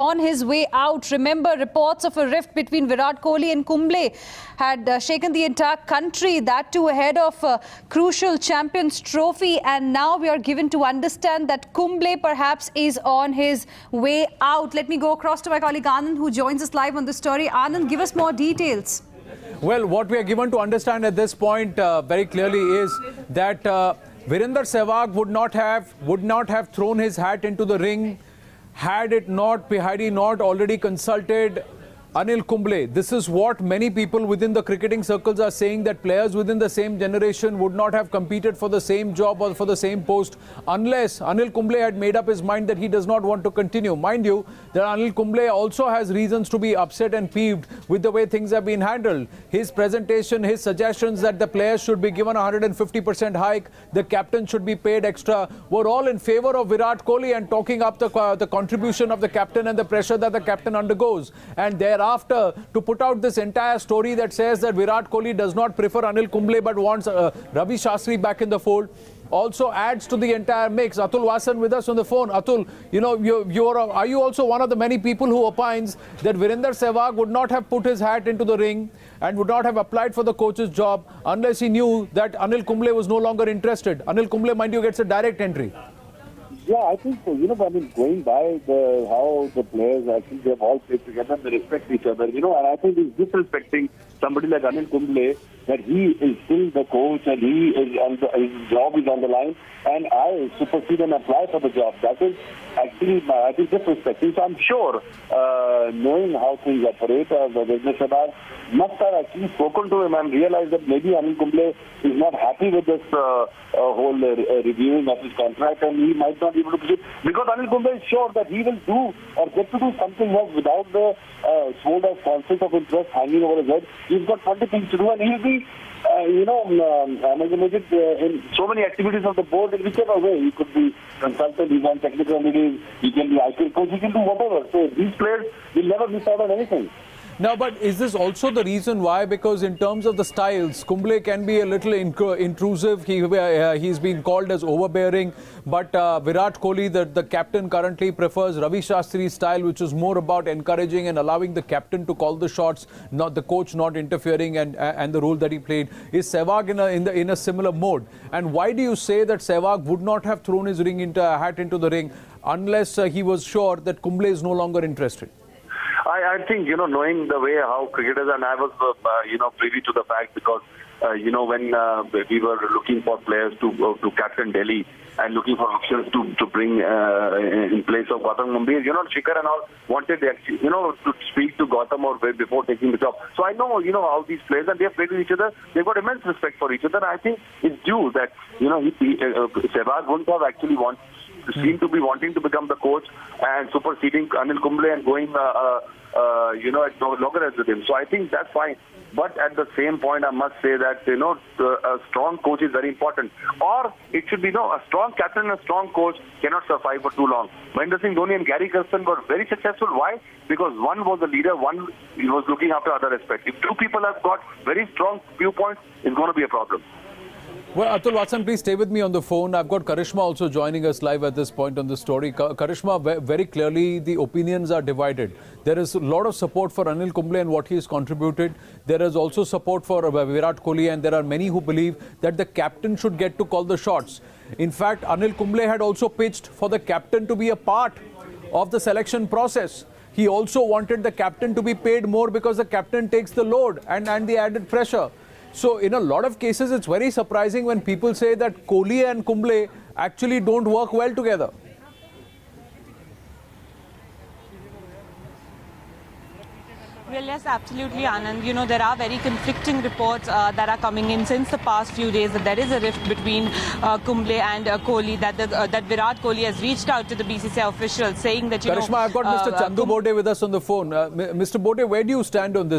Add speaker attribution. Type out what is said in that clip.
Speaker 1: on his way out. Remember, reports of a rift between Virat Kohli and Kumble had shaken the entire country, that too ahead of a crucial Champions Trophy. And now we are given to understand that Kumble perhaps is on his way out. Let me go across to my colleague Anand, who joins us live on the story. Anand, give us more details.
Speaker 2: Well, what we are given to understand at this point very clearly is that Virender Sehwag would not have thrown his hat into the ring had he not already consulted Anil Kumble. This is what many people within the cricketing circles are saying, that players within the same generation would not have competed for the same job or for the same post unless Anil Kumble had made up his mind that he does not want to continue. Mind you, that Anil Kumble also has reasons to be upset and peeved with the way things have been handled. His presentation, his suggestions that the players should be given a 150% hike, the captain should be paid extra, were all in favor of Virat Kohli and talking up the contribution of the captain and the pressure that the captain undergoes. And thereafter, to put out this entire story that says that Virat Kohli does not prefer Anil Kumble but wants Ravi Shastri back in the fold, also adds to the entire mix. Atul Vasan with us on the phone. Atul, are you also one of the many people who opines that Virender Sehwag would not have put his hat into the ring and would not have applied for the coach's job unless he knew that Anil Kumble was no longer interested? Anil Kumble, mind you, gets a direct entry.
Speaker 3: Yeah, I think so. Going by how the players actually they have all played together, they respect each other, and I think he's disrespecting somebody like Anil Kumble, that he is still the coach and his job is on the line, and I supersede and apply for the job. That is actually, I think, disrespecting. So I'm sure, knowing how things operate, the business about must have actually spoken to him and realized that maybe Anil Kumble is not happy with this whole reviewing of his contract, and he might not be able to proceed because Anil Kumble is sure that he will do or get to do something else without the sword of conflict of interest hanging over his head. He's got 20 things to do, and he'll be amalgamated in so many activities of the board in whichever way. He could be consultant, he's on technical committees, he can be IPL coach, he can do whatever. So these players will never miss out on anything.
Speaker 2: Now, but is this also the reason why? Because in terms of the styles, Kumble can be a little intrusive. He's been called as overbearing. But Virat Kohli, the captain, currently prefers Ravi Shastri's style, which is more about encouraging and allowing the captain to call the shots, not the coach not interfering, and the role that he played. Is Sehwag in a similar mode? And why do you say that Sehwag would not have thrown his hat into the ring unless he was sure that Kumble is no longer interested?
Speaker 3: I think, knowing the way how cricketers, and I was, privy to the fact because, when we were looking for players to captain Delhi and looking for options to bring in place of Gautam Gambhir, Shikhar and all wanted, to speak to Gautam or before taking the job. So I know, how these players, and they have played with each other. They've got immense respect for each other. And I think it's due that, Sehwag wouldn't have actually seemed to be wanting to become the coach and superseding Anil Kumble and going, at loggerheads with him. So I think that's fine. But at the same point, I must say that, a strong coach is very important. Or it should be, a strong captain and a strong coach cannot survive for too long. Mahendra Singh Dhoni and Gary Kirsten were very successful. Why? Because one was a leader, one was looking after other aspects. If two people have got very strong viewpoints, it's going to be a problem.
Speaker 2: Well, Atul Vasan, please stay with me on the phone. I've got Karishma also joining us live at this point on the story. Karishma, very clearly the opinions are divided. There is a lot of support for Anil Kumble and what he has contributed. There is also support for Virat Kohli, and there are many who believe that the captain should get to call the shots. In fact, Anil Kumble had also pitched for the captain to be a part of the selection process. He also wanted the captain to be paid more because the captain takes the load and the added pressure. So in a lot of cases, it's very surprising when people say that Kohli and Kumble actually don't work well together.
Speaker 4: Well, yes, absolutely, Anand. There are very conflicting reports that are coming in since the past few days that there is a rift between Kumble and Kohli, that Virat Kohli has reached out to the BCCI officials saying that,
Speaker 2: Karishma, I've got Mr. Chandu Bode with us on the phone. Mr. Bode, where do you stand on this?